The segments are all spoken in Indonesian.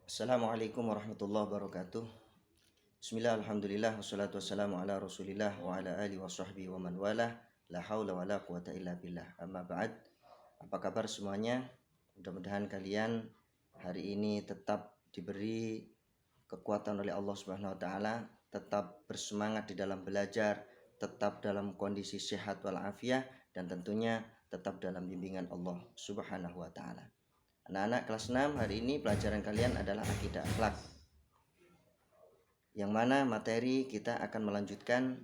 Assalamualaikum warahmatullahi wabarakatuh. Bismillah, alhamdulillah, wassalatu wassalamu ala rasulillah wa ala alihi wa sahbihi wa man walah. La hawla wa la quwata illa billah. Amma ba'd. Apa kabar semuanya? Mudah-mudahan kalian hari ini tetap diberi kekuatan oleh Allah Subhanahu wa taala, tetap bersemangat di dalam belajar, tetap dalam kondisi sehat walafiat, dan tentunya tetap dalam bimbingan Allah Subhanahu wa taala. Anak-anak kelas 6, hari ini pelajaran kalian adalah akidah akhlak, yang mana materi kita akan melanjutkan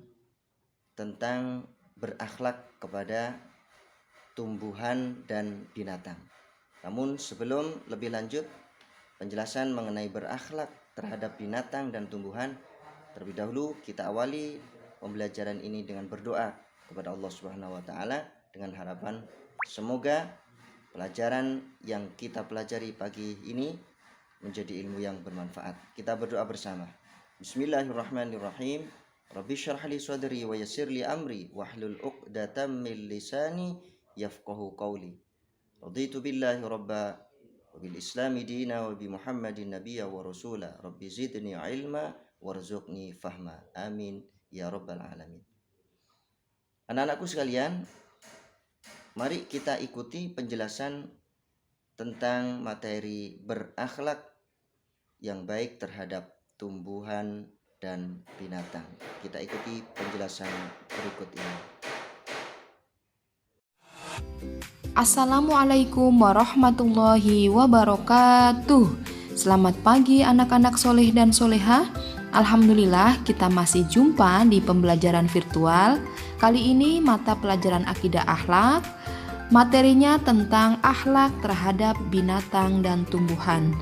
tentang berakhlak kepada tumbuhan dan binatang. Namun sebelum lebih lanjut penjelasan mengenai berakhlak terhadap binatang dan tumbuhan, terlebih dahulu kita awali pembelajaran ini dengan berdoa kepada Allah Subhanahu wa taala dengan harapan semoga pelajaran yang kita pelajari pagi ini menjadi ilmu yang bermanfaat. Kita berdoa bersama. Bismillahirrahmanirrahim. Rabbi syrah li sadri wa yassir li amri wahlul 'uqdatam min lisani yafqahu qawli. Raditu billahi rabba wa bil islami dina wa bi Muhammadin nabiyya wa rasula. Rabbi zidni ilma warzuqni fahma. Amin ya rabbal alamin. Anak-anakku sekalian, mari kita ikuti penjelasan tentang materi berakhlak yang baik terhadap tumbuhan dan binatang. Kita ikuti penjelasan berikut ini. Assalamualaikum warahmatullahi wabarakatuh. Selamat pagi anak-anak soleh dan soleha. Alhamdulillah kita masih jumpa di pembelajaran virtual. Kali ini mata pelajaran akidah akhlak. Materinya tentang akhlak terhadap binatang dan tumbuhan.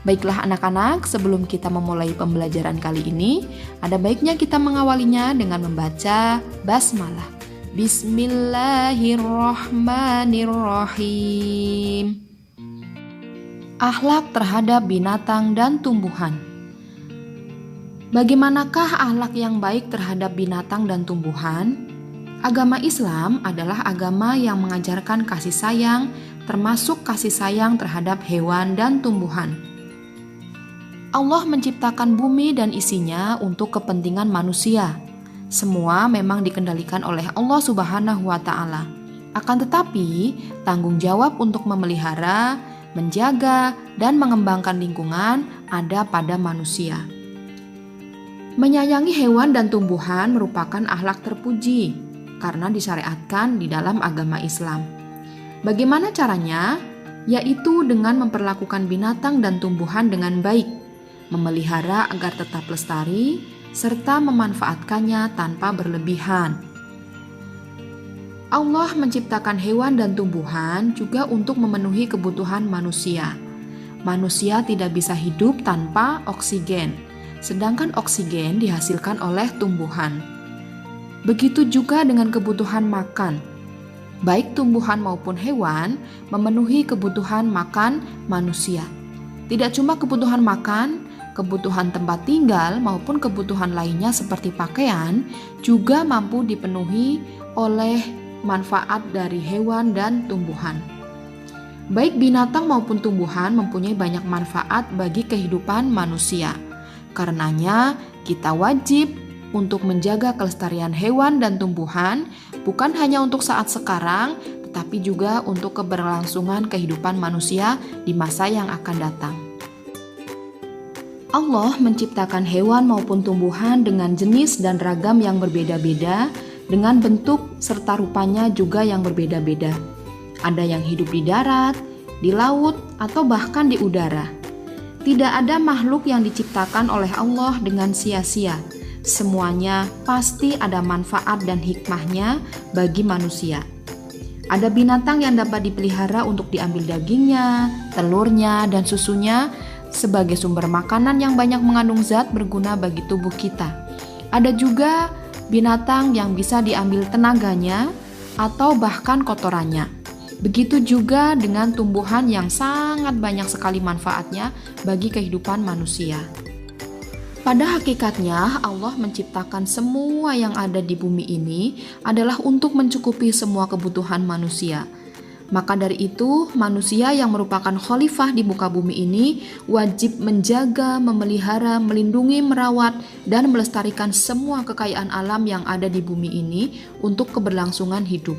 Baiklah anak-anak, sebelum kita memulai pembelajaran kali ini, ada baiknya kita mengawalinya dengan membaca basmalah. Bismillahirrahmanirrahim. Akhlak terhadap binatang dan tumbuhan. Bagaimanakah akhlak yang baik terhadap binatang dan tumbuhan? Agama Islam adalah agama yang mengajarkan kasih sayang, termasuk kasih sayang terhadap hewan dan tumbuhan. Allah menciptakan bumi dan isinya untuk kepentingan manusia. Semua memang dikendalikan oleh Allah Subhanahu wa taala. Akan tetapi, tanggung jawab untuk memelihara, menjaga, dan mengembangkan lingkungan ada pada manusia. Menyayangi hewan dan tumbuhan merupakan akhlak terpuji karena disyariatkan di dalam agama Islam. Bagaimana caranya? Yaitu dengan memperlakukan binatang dan tumbuhan dengan baik, memelihara agar tetap lestari, serta memanfaatkannya tanpa berlebihan. Allah menciptakan hewan dan tumbuhan juga untuk memenuhi kebutuhan manusia. Manusia tidak bisa hidup tanpa oksigen, sedangkan oksigen dihasilkan oleh tumbuhan. Begitu juga dengan kebutuhan makan. Baik tumbuhan maupun hewan memenuhi kebutuhan makan manusia. Tidak cuma kebutuhan makan, kebutuhan tempat tinggal maupun kebutuhan lainnya seperti pakaian juga mampu dipenuhi oleh manfaat dari hewan dan tumbuhan. Baik binatang maupun tumbuhan mempunyai banyak manfaat bagi kehidupan manusia. Karenanya kita wajib untuk menjaga kelestarian hewan dan tumbuhan bukan hanya untuk saat sekarang, tetapi juga untuk keberlangsungan kehidupan manusia di masa yang akan datang. Allah menciptakan hewan maupun tumbuhan dengan jenis dan ragam yang berbeda-beda, dengan bentuk serta rupanya juga yang berbeda-beda. Ada yang hidup di darat, di laut, atau bahkan di udara. Tidak ada makhluk yang diciptakan oleh Allah dengan sia-sia. Semuanya pasti ada manfaat dan hikmahnya bagi manusia. Ada binatang yang dapat dipelihara untuk diambil dagingnya, telurnya, dan susunya sebagai sumber makanan yang banyak mengandung zat berguna bagi tubuh kita. Ada juga binatang yang bisa diambil tenaganya atau bahkan kotorannya. Begitu juga dengan tumbuhan yang sangat banyak sekali manfaatnya bagi kehidupan manusia. Pada hakikatnya, Allah menciptakan semua yang ada di bumi ini adalah untuk mencukupi semua kebutuhan manusia. Maka dari itu, manusia yang merupakan khalifah di muka bumi ini wajib menjaga, memelihara, melindungi, merawat, dan melestarikan semua kekayaan alam yang ada di bumi ini untuk keberlangsungan hidup.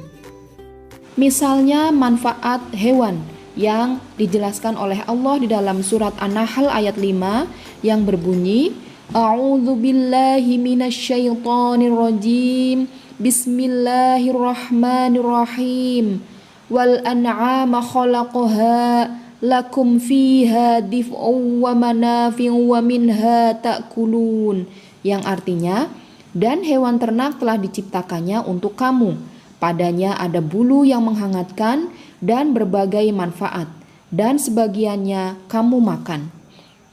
Misalnya manfaat hewan yang dijelaskan oleh Allah di dalam surat An-Nahl ayat 5 yang berbunyi, A'udzu billahi minasyaitonir rajim. Bismillahirrahmanirrahim. Wal an'ama khalaqaha lakum fiha dif'un wa manafi'un wa minha ta'kulun. Yang artinya, dan hewan ternak telah diciptakannya untuk kamu. Padanya ada bulu yang menghangatkan dan berbagai manfaat, dan sebagiannya kamu makan.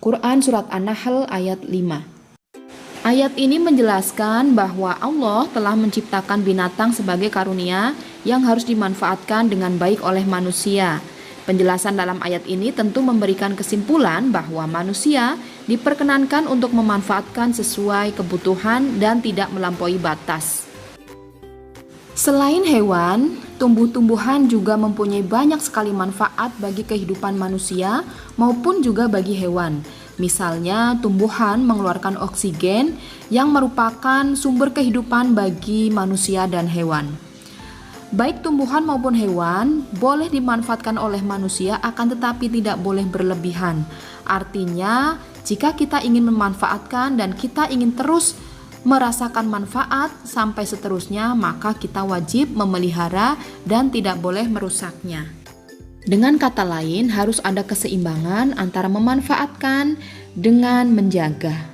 Quran Surat An-Nahl ayat 5. Ayat ini menjelaskan bahwa Allah telah menciptakan binatang sebagai karunia yang harus dimanfaatkan dengan baik oleh manusia. Penjelasan dalam ayat ini tentu memberikan kesimpulan bahwa manusia diperkenankan untuk memanfaatkan sesuai kebutuhan dan tidak melampaui batas. Selain hewan, tumbuh-tumbuhan juga mempunyai banyak sekali manfaat bagi kehidupan manusia maupun juga bagi hewan. Misalnya, tumbuhan mengeluarkan oksigen yang merupakan sumber kehidupan bagi manusia dan hewan. Baik tumbuhan maupun hewan boleh dimanfaatkan oleh manusia, akan tetapi tidak boleh berlebihan. Artinya, jika kita ingin memanfaatkan dan kita ingin terus merasakan manfaat sampai seterusnya, maka kita wajib memelihara dan tidak boleh merusaknya. Dengan kata lain, harus ada keseimbangan antara memanfaatkan dengan menjaga.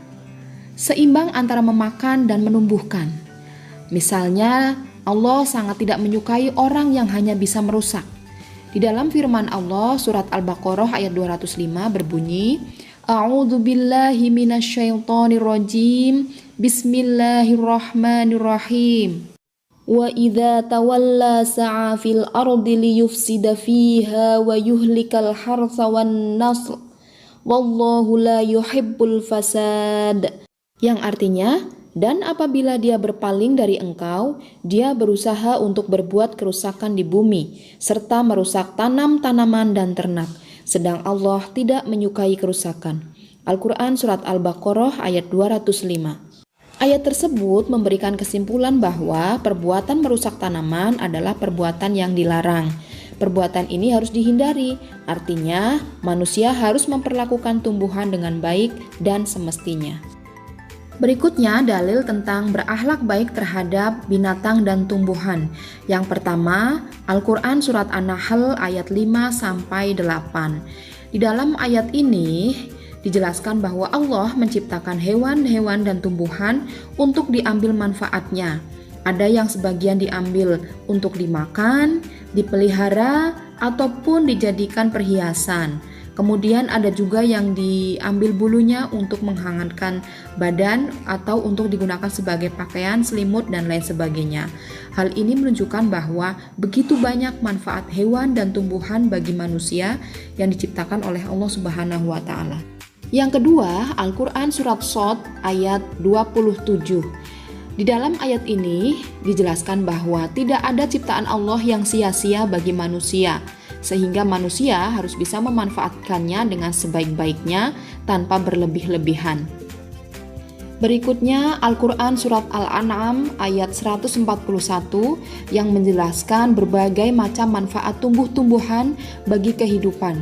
Seimbang antara memakan dan menumbuhkan. Misalnya, Allah sangat tidak menyukai orang yang hanya bisa merusak. Di dalam firman Allah, surat Al-Baqarah ayat 205 berbunyi, A'udzu billahi minasyaitonir rajim. Bismillahirrahmanirrahim. Wa idza tawalla sa'a fil ardi liyufsida fiha wa yuhlikal harsa wan nasl. Wallahu la yuhibbul fasad. Yang artinya, dan apabila dia berpaling dari engkau, dia berusaha untuk berbuat kerusakan di bumi serta merusak tanam-tanaman dan ternak. Sedang Allah tidak menyukai kerusakan. Al-Quran Surat Al-Baqarah ayat 205. Ayat tersebut memberikan kesimpulan bahwa perbuatan merusak tanaman adalah perbuatan yang dilarang. Perbuatan ini harus dihindari, artinya manusia harus memperlakukan tumbuhan dengan baik dan semestinya. Berikutnya dalil tentang berakhlak baik terhadap binatang dan tumbuhan. Yang pertama, Al-Quran Surat An-Nahl ayat 5-8. Di dalam ayat ini dijelaskan bahwa Allah menciptakan hewan-hewan dan tumbuhan untuk diambil manfaatnya. Ada yang sebagian diambil untuk dimakan, dipelihara, ataupun dijadikan perhiasan. Kemudian ada juga yang diambil bulunya untuk menghangatkan badan atau untuk digunakan sebagai pakaian, selimut, dan lain sebagainya. Hal ini menunjukkan bahwa begitu banyak manfaat hewan dan tumbuhan bagi manusia yang diciptakan oleh Allah Subhanahu wa Ta'ala. Yang kedua, Al-Quran Surat Shad ayat 27. Di dalam ayat ini dijelaskan bahwa tidak ada ciptaan Allah yang sia-sia bagi manusia, sehingga manusia harus bisa memanfaatkannya dengan sebaik-baiknya tanpa berlebih-lebihan. Berikutnya Al-Quran Surat Al-An'am ayat 141 yang menjelaskan berbagai macam manfaat tumbuh-tumbuhan bagi kehidupan.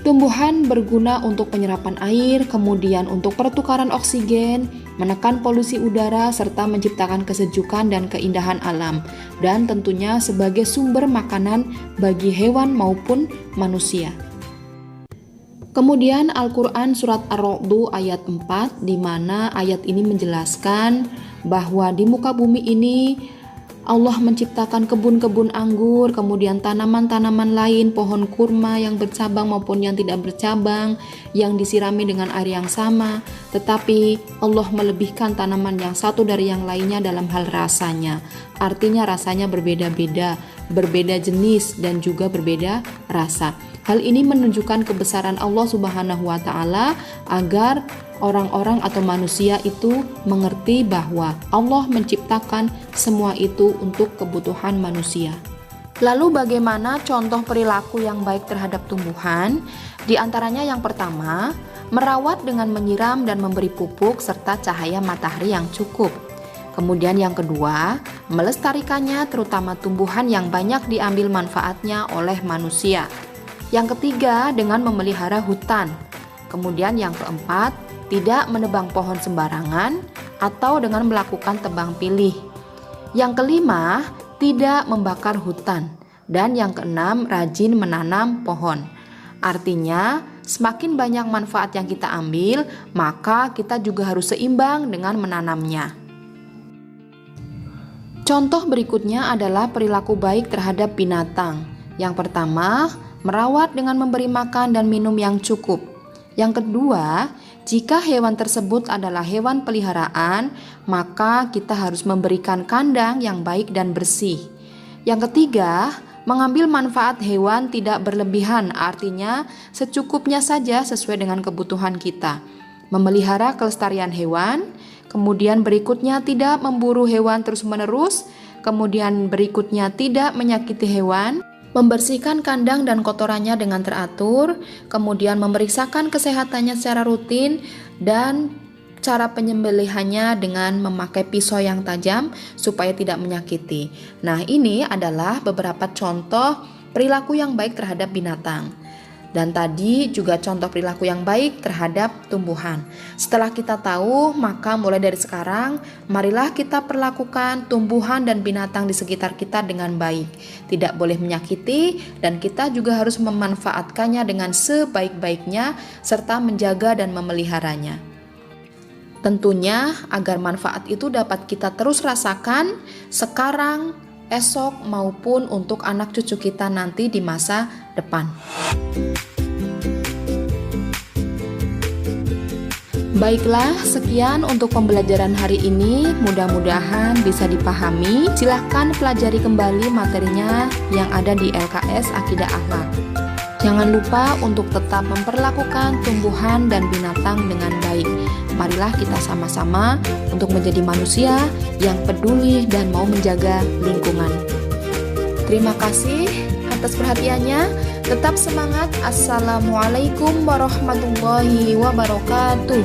Tumbuhan berguna untuk penyerapan air, kemudian untuk pertukaran oksigen, menekan polusi udara, serta menciptakan kesejukan dan keindahan alam, dan tentunya sebagai sumber makanan bagi hewan maupun manusia. Kemudian Al-Quran Surat Ar-Ra'd ayat 4, di mana ayat ini menjelaskan bahwa di muka bumi ini Allah menciptakan kebun-kebun anggur, kemudian tanaman-tanaman lain, pohon kurma yang bercabang maupun yang tidak bercabang, yang disirami dengan air yang sama. Tetapi Allah melebihkan tanaman yang satu dari yang lainnya dalam hal rasanya. Artinya rasanya berbeda-beda, berbeda jenis dan juga berbeda rasa. Hal ini menunjukkan kebesaran Allah Subhanahu wa Ta'ala agar orang-orang atau manusia itu mengerti bahwa Allah menciptakan semua itu untuk kebutuhan manusia. Lalu bagaimana contoh perilaku yang baik terhadap tumbuhan? Di antaranya yang pertama, merawat dengan menyiram dan memberi pupuk serta cahaya matahari yang cukup. Kemudian yang kedua, melestarikannya terutama tumbuhan yang banyak diambil manfaatnya oleh manusia. Yang ketiga, dengan memelihara hutan. Kemudian yang keempat, tidak menebang pohon sembarangan atau dengan melakukan tebang pilih. Yang kelima, tidak membakar hutan. Dan yang keenam, rajin menanam pohon. Artinya, semakin banyak manfaat yang kita ambil, maka kita juga harus seimbang dengan menanamnya. Contoh berikutnya adalah perilaku baik terhadap binatang. Yang pertama, merawat dengan memberi makan dan minum yang cukup. Yang kedua, jika hewan tersebut adalah hewan peliharaan, maka kita harus memberikan kandang yang baik dan bersih. Yang ketiga, mengambil manfaat hewan tidak berlebihan, artinya secukupnya saja sesuai dengan kebutuhan kita. Memelihara kelestarian hewan, kemudian berikutnya tidak memburu hewan terus-menerus, kemudian berikutnya tidak menyakiti hewan, membersihkan kandang dan kotorannya dengan teratur, kemudian memeriksakan kesehatannya secara rutin, dan cara penyembelihannya dengan memakai pisau yang tajam supaya tidak menyakiti. Nah, ini adalah beberapa contoh perilaku yang baik terhadap binatang. Dan tadi juga contoh perilaku yang baik terhadap tumbuhan. Setelah kita tahu, maka mulai dari sekarang, marilah kita perlakukan tumbuhan dan binatang di sekitar kita dengan baik. Tidak boleh menyakiti, dan kita juga harus memanfaatkannya dengan sebaik-baiknya, serta menjaga dan memeliharanya. Tentunya agar manfaat itu dapat kita terus rasakan sekarang, esok, maupun untuk anak cucu kita nanti di masa depan. Baiklah, sekian untuk pembelajaran hari ini. Mudah-mudahan bisa dipahami. Silahkan pelajari kembali materinya yang ada di LKS Akidah Akhlak. Jangan lupa untuk tetap memperlakukan tumbuhan dan binatang dengan baik. Marilah kita sama-sama untuk menjadi manusia yang peduli dan mau menjaga lingkungan. Terima kasih atas perhatiannya. Tetap semangat. Assalamualaikum warahmatullahi wabarakatuh.